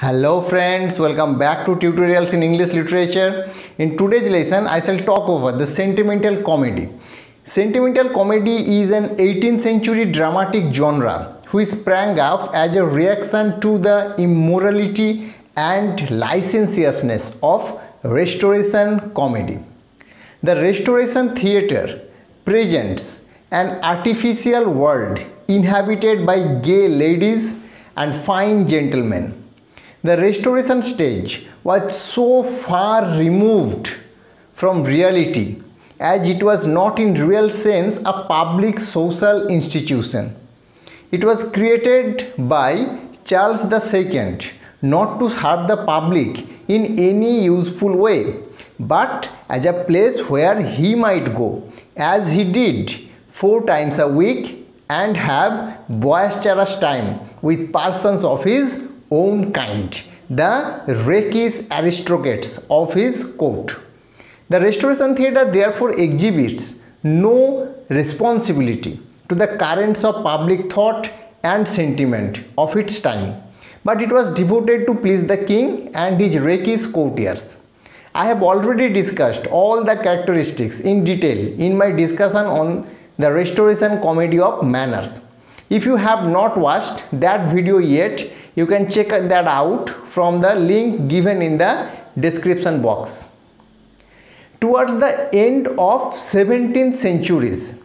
Hello friends, welcome back to Tutorials in English Literature. In today's lesson, I shall talk over the sentimental comedy. Sentimental comedy is an 18th century dramatic genre which sprang up as a reaction to the immorality and licentiousness of Restoration comedy. The Restoration theatre presents an artificial world inhabited by gay ladies and fine gentlemen. The Restoration stage was so far removed from reality as it was not in real sense a public social institution. It was created by Charles II not to serve the public in any useful way, but as a place where he might go, as he did 4 times a week, and have boisterous time with persons of his own kind, the rakish aristocrats of his court. The Restoration theatre therefore exhibits no responsibility to the currents of public thought and sentiment of its time, but it was devoted to please the king and his rakish courtiers. I have already discussed all the characteristics in detail in my discussion on the Restoration comedy of manners. If you have not watched that video yet, you can check that out from the link given in the description box. Towards the end of 17th centuries,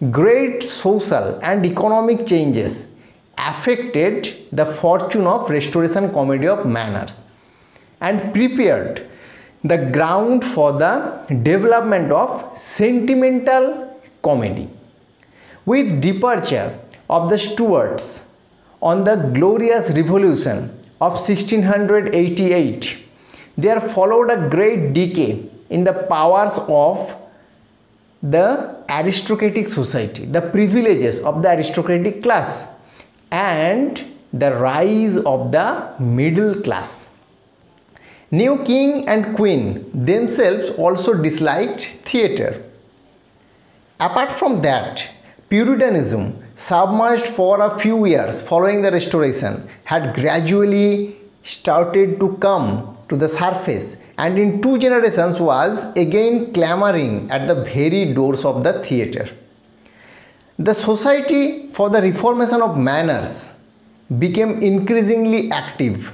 great social and economic changes affected the fortune of Restoration comedy of manners and prepared the ground for the development of sentimental comedy. With departure of the Stuarts on the glorious revolution of 1688, there followed a great decay in the powers of the aristocratic society, the privileges of the aristocratic class, and the rise of the middle class. New king and queen themselves also disliked theatre. Apart from that, Puritanism, submerged for a few years following the Restoration, had gradually started to come to the surface, and in 2 generations was again clamoring at the very doors of the theatre. The Society for the Reformation of Manners became increasingly active.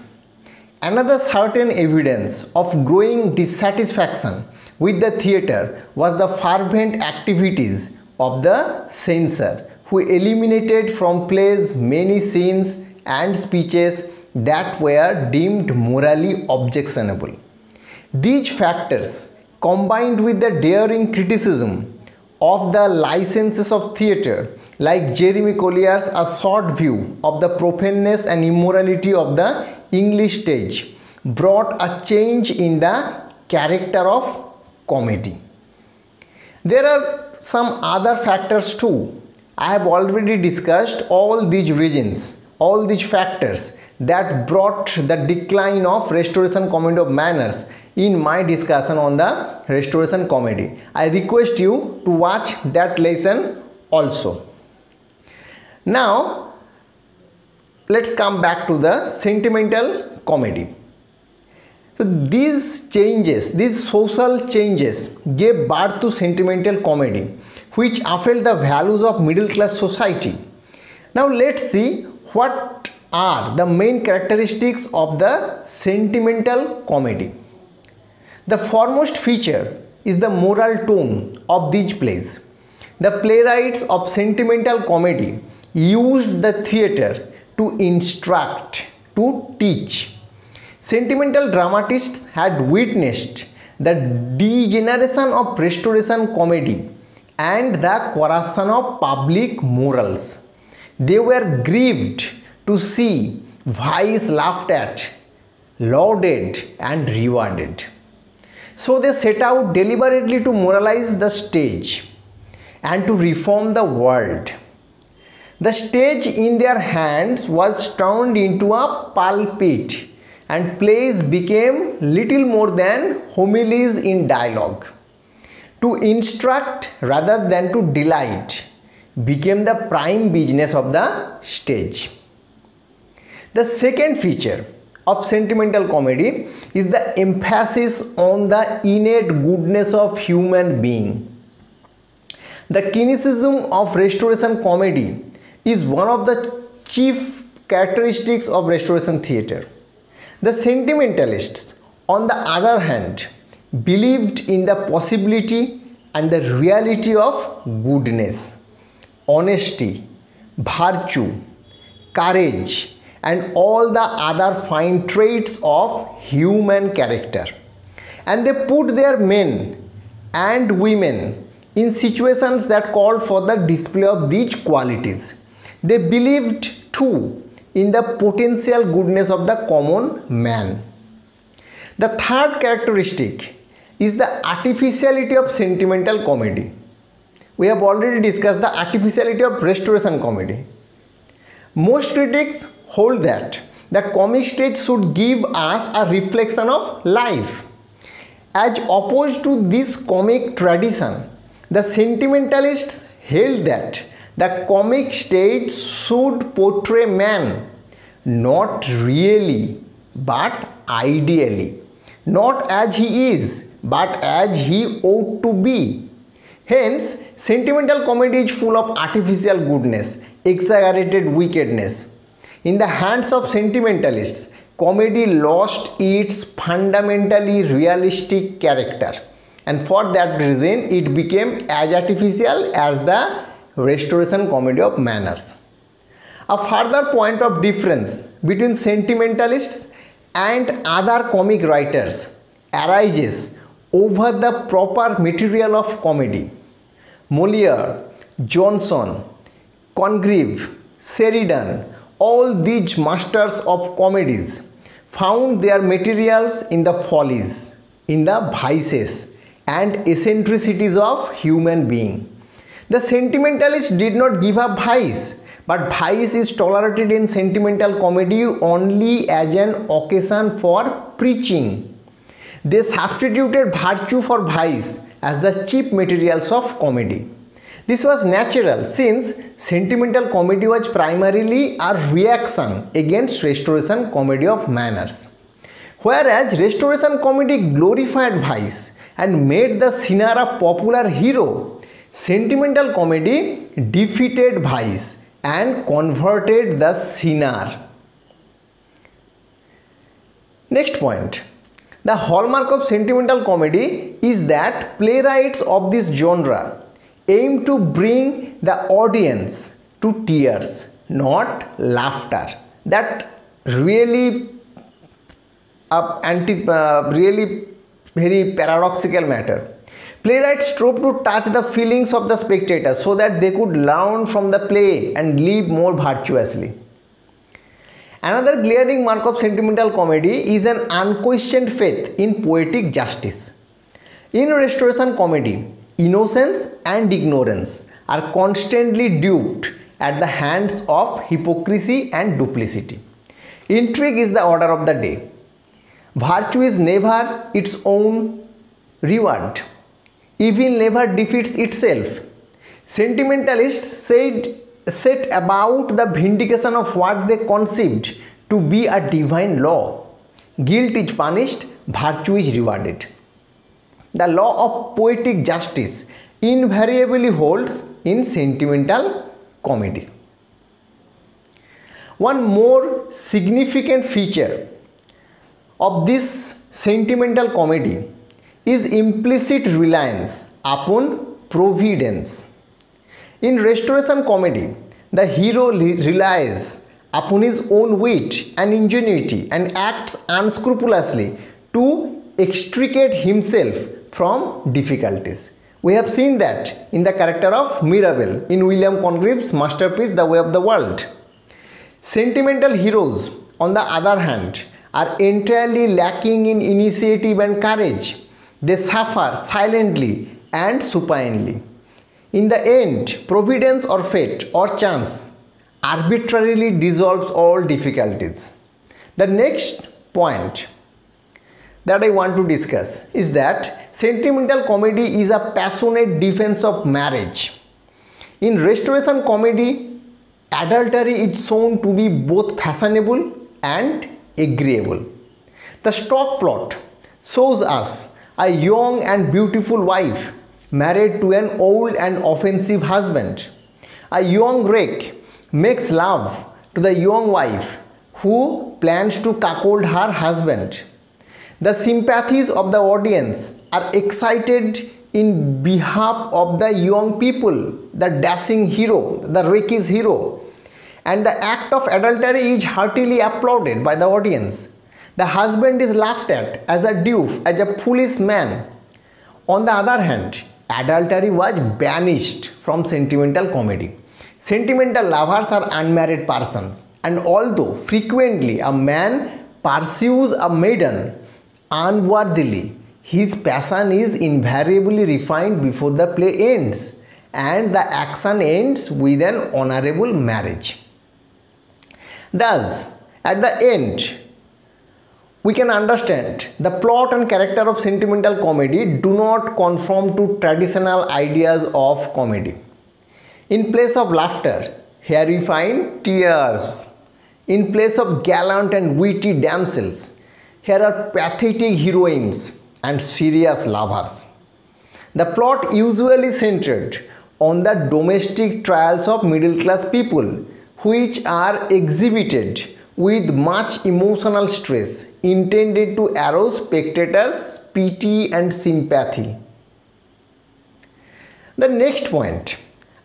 Another certain evidence of growing dissatisfaction with the theatre was the fervent activities of the censor, who eliminated from plays many scenes and speeches that were deemed morally objectionable. These factors, combined with the daring criticism of the licenses of theatre, like Jeremy Collier's A Short View of the Profaneness and Immorality of the English Stage, brought a change in the character of comedy. There are some other factors too. I have already discussed all these reasons, all these factors that brought the decline of Restoration comedy of manners in my discussion on the Restoration comedy. I request you to watch that lesson also. Now, let's come back to the sentimental comedy. So these changes, these social changes gave birth to sentimental comedy, which upheld the values of middle class society. Now let's see what are the main characteristics of the sentimental comedy. The foremost feature is the moral tone of these plays. The playwrights of sentimental comedy used the theatre to instruct, to teach. Sentimental dramatists had witnessed the degeneration of Restoration comedy and the corruption of public morals. They were grieved to see vice laughed at, lauded and rewarded. So they set out deliberately to moralize the stage and to reform the world. The stage in their hands was turned into a pulpit, and plays became little more than homilies in dialogue. To instruct rather than to delight became the prime business of the stage. The second feature of sentimental comedy is the emphasis on the innate goodness of human being. The cynicism of Restoration comedy is one of the chief characteristics of Restoration theatre. The sentimentalists, on the other hand, believed in the possibility and the reality of goodness, honesty, virtue, courage, and all the other fine traits of human character. And they put their men and women in situations that called for the display of these qualities. They believed too in the potential goodness of the common man. The third characteristic is the artificiality of sentimental comedy. We have already discussed the artificiality of Restoration comedy. Most critics hold that the comic stage should give us a reflection of life. As opposed to this comic tradition, the sentimentalists held that the comic stage should portray man not really but ideally, not as he is but as he ought to be. Hence, sentimental comedy is full of artificial goodness, exaggerated wickedness. In the hands of sentimentalists, comedy lost its fundamentally realistic character, and for that reason it became as artificial as the Restoration comedy of manners. A further point of difference between sentimentalists and other comic writers arises over the proper material of comedy. Molière, Jonson, Congreve, Sheridan, all these masters of comedies found their materials in the follies, in the vices and eccentricities of human being. The sentimentalists did not give up vice, but vice is tolerated in sentimental comedy only as an occasion for preaching. They substituted virtue for vice as the chief materials of comedy. This was natural since sentimental comedy was primarily a reaction against Restoration comedy of manners. Whereas Restoration comedy glorified vice and made the sinner a popular hero, sentimental comedy defeated vice and converted the sinner. Next point. The hallmark of sentimental comedy is that playwrights of this genre aim to bring the audience to tears, not laughter. That really really very paradoxical matter. Playwrights strove to touch the feelings of the spectators so that they could learn from the play and live more virtuously. Another glaring mark of sentimental comedy is an unquestioned faith in poetic justice. In Restoration comedy, innocence and ignorance are constantly duped at the hands of hypocrisy and duplicity. Intrigue is the order of the day. Virtue is never its own reward. Evil never defeats itself. Sentimentalists set about the vindication of what they conceived to be a divine law. Guilt is punished, virtue is rewarded. The law of poetic justice invariably holds in sentimental comedy. One more significant feature of this sentimental comedy is implicit reliance upon providence. In Restoration comedy, the hero relies upon his own wit and ingenuity and acts unscrupulously to extricate himself from difficulties. We have seen that in the character of Mirabell in William Congreve's masterpiece The Way of the World. Sentimental heroes, on the other hand, are entirely lacking in initiative and courage. They suffer silently and supinely. In the end, providence or fate or chance arbitrarily dissolves all difficulties. The next point that I want to discuss is that sentimental comedy is a passionate defense of marriage. In Restoration comedy, adultery is shown to be both fashionable and agreeable. The stock plot shows us a young and beautiful wife married to an old and offensive husband. A young rake makes love to the young wife who plans to cuckold her husband. The sympathies of the audience are excited in behalf of the young people, the dashing hero, the rakish hero, and the act of adultery is heartily applauded by the audience. The husband is laughed at as a doof, as a foolish man. On the other hand, adultery was banished from sentimental comedy. Sentimental lovers are unmarried persons, and although frequently a man pursues a maiden unworthily, his passion is invariably refined before the play ends, and the action ends with an honorable marriage. Thus, at the end, we can understand the plot and character of sentimental comedy do not conform to traditional ideas of comedy. In place of laughter, here we find tears. In place of gallant and witty damsels, here are pathetic heroines and serious lovers. The plot usually centered on the domestic trials of middle class people, which are exhibited with much emotional stress intended to arouse spectators' pity and sympathy. The next point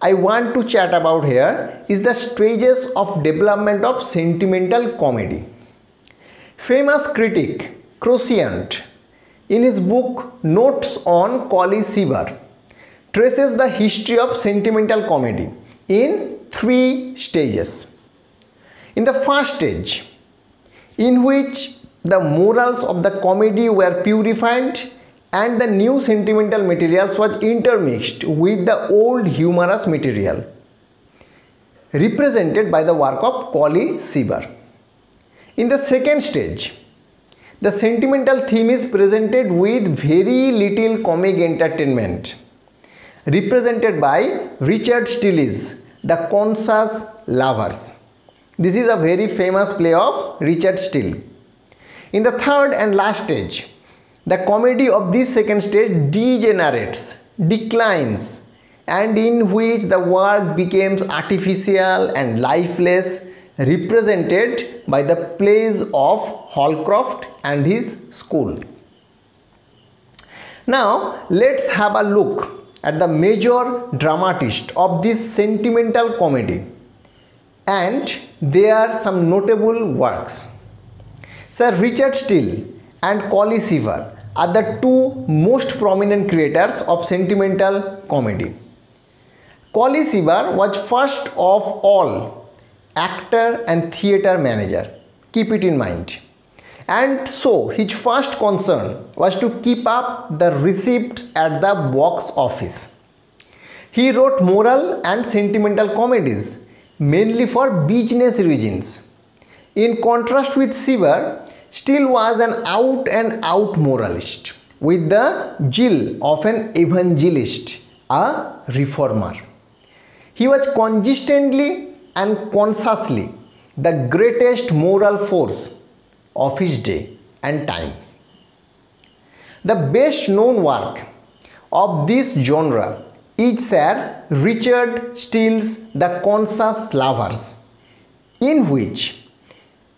I want to chat about here is the stages of development of sentimental comedy. Famous critic Croceant, in his book Notes on Colley Cibber, traces the history of sentimental comedy in 3 stages. In the first stage, in which the morals of the comedy were purified and the new sentimental materials was intermixed with the old humorous material, represented by the work of Colley Cibber. In the second stage, the sentimental theme is presented with very little comic entertainment, represented by Richard Steele's The Conscious Lovers. This is a very famous play of Richard Steele. In the third and last stage, the comedy of this second stage degenerates, declines, and in which the work becomes artificial and lifeless, represented by the plays of Holcroft and his school. Now, let's have a look at the major dramatists of this sentimental comedy and their some notable works. Sir Richard Steele and Colley Cibber are the 2 most prominent creators of sentimental comedy. Colley Cibber was first of all actor and theatre manager, keep it in mind, and so his first concern was to keep up the receipts at the box office. He wrote moral and sentimental comedies mainly for business reasons. In contrast with Cibber, Steele was an out-and-out moralist with the zeal of an evangelist, a reformer. He was consistently and consciously the greatest moral force of his day and time. The best known work of this genre is Sir Richard Steele's The Conscious Lovers, in which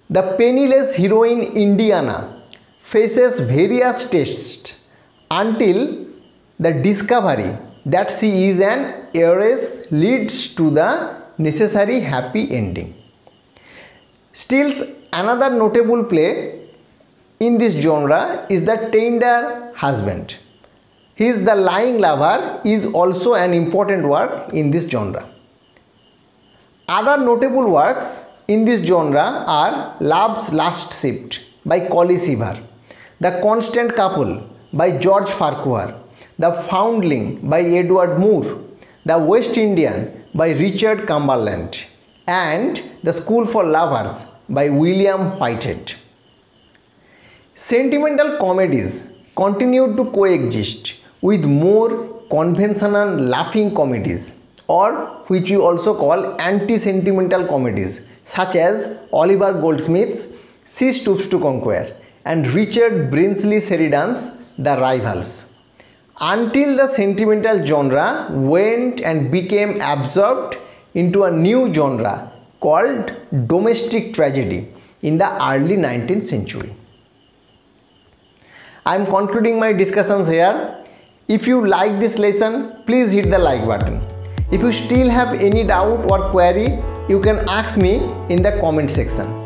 the penniless heroine Indiana faces various tests until the discovery that she is an heiress leads to the necessary happy ending. Steele's another notable play in this genre is The Tender Husband. His The Lying Lover is also an important work in this genre. Other notable works in this genre are Love's Last Shift by Colley Cibber, The Constant Couple by George Farquhar, The Foundling by Edward Moore, The West Indian by Richard Cumberland, and The School for Lovers by William Whitehead. Sentimental comedies continued to coexist with more conventional laughing comedies, or which we also call anti-sentimental comedies, such as Oliver Goldsmith's She Stoops to Conquer, and Richard Brinsley Sheridan's The Rivals. Until the sentimental genre went and became absorbed into a new genre called domestic tragedy in the early 19th century. I am concluding my discussions here. If you like this lesson, please hit the like button. If you still have any doubt or query, you can ask me in the comment section.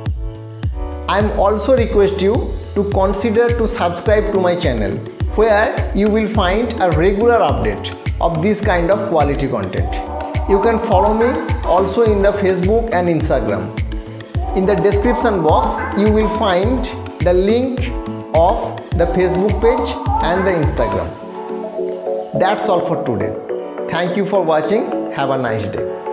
I am also request you to consider to subscribe to my channel, where you will find a regular update of this kind of quality content. You can follow me also in the Facebook and Instagram. In the description box, you will find the link of the Facebook page and the Instagram. That's all for today. Thank you for watching. Have a nice day.